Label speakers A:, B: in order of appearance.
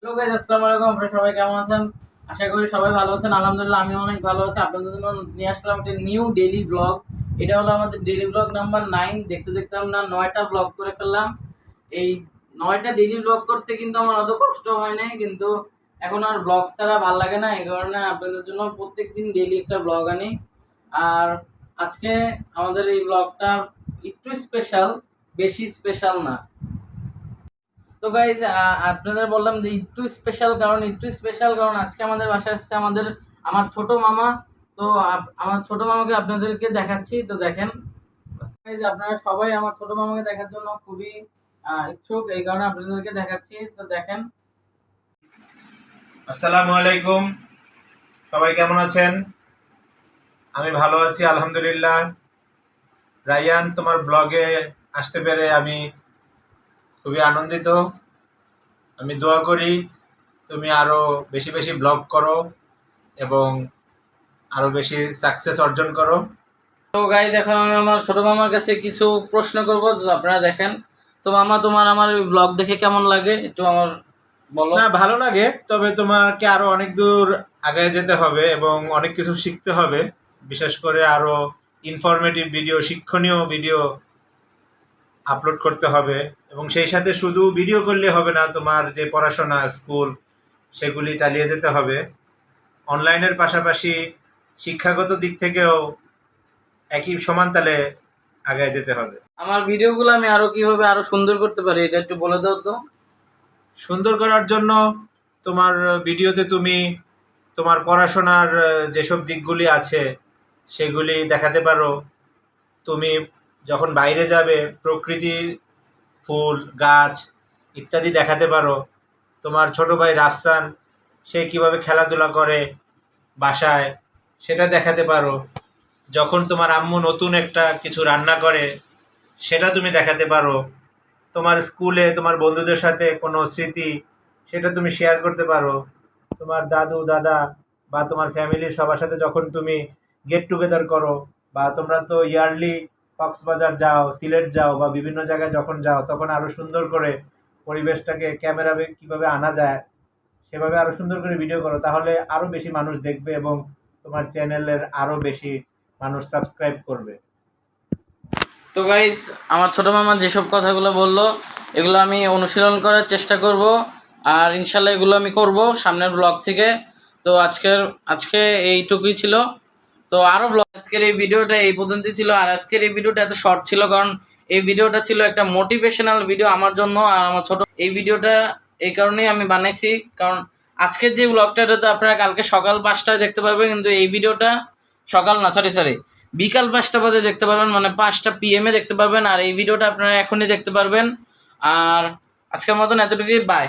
A: Hello guys, আসসালামু আলাইকুম। আপনারা সবাই কেমন আছেন? আশা করি সবাই ভালো আছেন। আলহামদুলিল্লাহ আমি অনেক ভালো আছি। আপনাদের জন্য নিয়ে আসলাম একটা নিউ ডেইলি ব্লগ। এটা হলো আমাদের ডেইলি ব্লগ নাম্বার 9। দেখতে দেখতে আমরা 9টা ব্লগ করে ফেললাম। এই 9টা ডেইলি ব্লগ করতে কিন্তু আমার অত কষ্ট হয় নাই, কিন্তু এখন আর ব্লগ ছাড়া ভাল লাগে না। এই কারণে আপনাদের জন্য প্রত্যেকদিন ডেইলি একটা ব্লগ আনি। আর আজকে আমাদের এই ব্লগটা একটু স্পেশাল, বেশি স্পেশাল না। তো গাইজ, আপনাদের বললাম যে একটু স্পেশাল কারণ আজকে আমাদের বাসায় আসছে আমার ছোট মামা। তো আমার ছোট মামাকে আপনাদেরকে দেখাচ্ছি, তো দেখেন। Guys, আপনারা সবাই আমার ছোট মামাকে দেখার জন্য খুবই ইচ্ছুক, এই কারণে আপনাদেরকে দেখাচ্ছি, তো দেখেন।
B: আসসালামু আলাইকুম, সবাই কেমন আছেন? আমি ভালো আছি আলহামদুলিল্লাহ। রায়ান, তোমার ব্লগে আসতে পেরে আমি খুবই আনন্দিত। আমি দোয়া করি তুমি আরো বেশি বেশি ব্লগ করো এবং আরো বেশি সাকসেস অর্জন করো।
A: তো গাইজ, এখন আমি আমার ছোট মামার কাছে কিছু প্রশ্ন করবো, তো আপনারা দেখেন। তো মামা, তোমার আমার ব্লগ দেখে কেমন লাগে একটু আমার বলো।
B: না, ভালো লাগে, তবে তোমাকে আরো অনেক দূর আগায় যেতে হবে এবং অনেক কিছু শিখতে হবে। বিশেষ করে আরো ইনফরমেটিভ ভিডিও, শিক্ষণীয় ভিডিও আপলোড করতে হবে এবং সেই সাথে শুধু ভিডিও করলে হবে না, তোমার যে পড়াশোনা স্কুল সেগুলি চালিয়ে যেতে হবে। অনলাইনের পাশাপাশি শিক্ষাগত দিক থেকেও একই সমান তালে আগায় যেতে হবে।
A: আমার ভিডিওগুলো আমি আরো কিভাবে আরো সুন্দর করতে পারি এটা একটু বলে দাও তো।
B: সুন্দর করার জন্য তোমার ভিডিওতে তুমি তোমার পড়াশোনার যেসব দিকগুলি আছে সেগুলি দেখাতে পারো। তুমি যখন বাইরে যাবে প্রকৃতির ফুল গাছ ইত্যাদি দেখাতে পারো। তোমার ছোট ভাই রাফসান, সে কিভাবে খেলাধুলা করে বাসায়, সেটা দেখাতে পারো। যখন তোমার আম্মু নতুন একটা কিছু রান্না করে সেটা তুমি দেখাতে পারো। তোমার স্কুলে তোমার বন্ধুদের সাথে কোনো স্মৃতি, সেটা তুমি শেয়ার করতে পারো। তোমার দাদু দাদা বা তোমার ফ্যামিলির সবার সাথে যখন তুমি গেট টুগেদার করো, বা তোমরা তো ইয়ারলি কক্সবাজার যাও, সিলেট যাও বা বিভিন্ন জায়গায় যখন যাও, তখন আরো সুন্দর করে পরিবেশটাকে ক্যামেরা কিভাবে আনা যায় সেভাবে আরো সুন্দর করে ভিডিও করো, তাহলে আরো বেশি মানুষ দেখবে এবং তোমার চ্যানেলের আরো বেশি মানুষ সাবস্ক্রাইব করবে।
A: তো গাইস, আমার ছোট মামা যেসব কথাগুলো বললো এগুলো আমি অনুশীলন করার চেষ্টা করব। আর ইনশাল্লাহ এগুলো আমি করব সামনের ব্লগ থেকে। তো আজকে এইটুকুই ছিল। তো আরও ব্লগ, আজকের এই ভিডিওটা এই পর্যন্তই ছিল। আর আজকের এই ভিডিওটা এত শর্ট ছিল কারণ এই ভিডিওটা ছিল একটা মোটিভেশনাল ভিডিও আমার জন্য আর আমার ছোট। এই ভিডিওটা এই কারণেই আমি বানাইছি কারণ আজকের যে ব্লগটা এটা তো আপনারা কালকে সকাল 5টায় দেখতে পারবেন, কিন্তু এই ভিডিওটা সকাল না, সরি বিকাল 5টা বাজে দেখতে পারবেন, মানে 5টা PM দেখতে পারবেন। আর এই ভিডিওটা আপনারা এখনই দেখতে পারবেন। আর আজকের মতন এতটুকুই, বাই।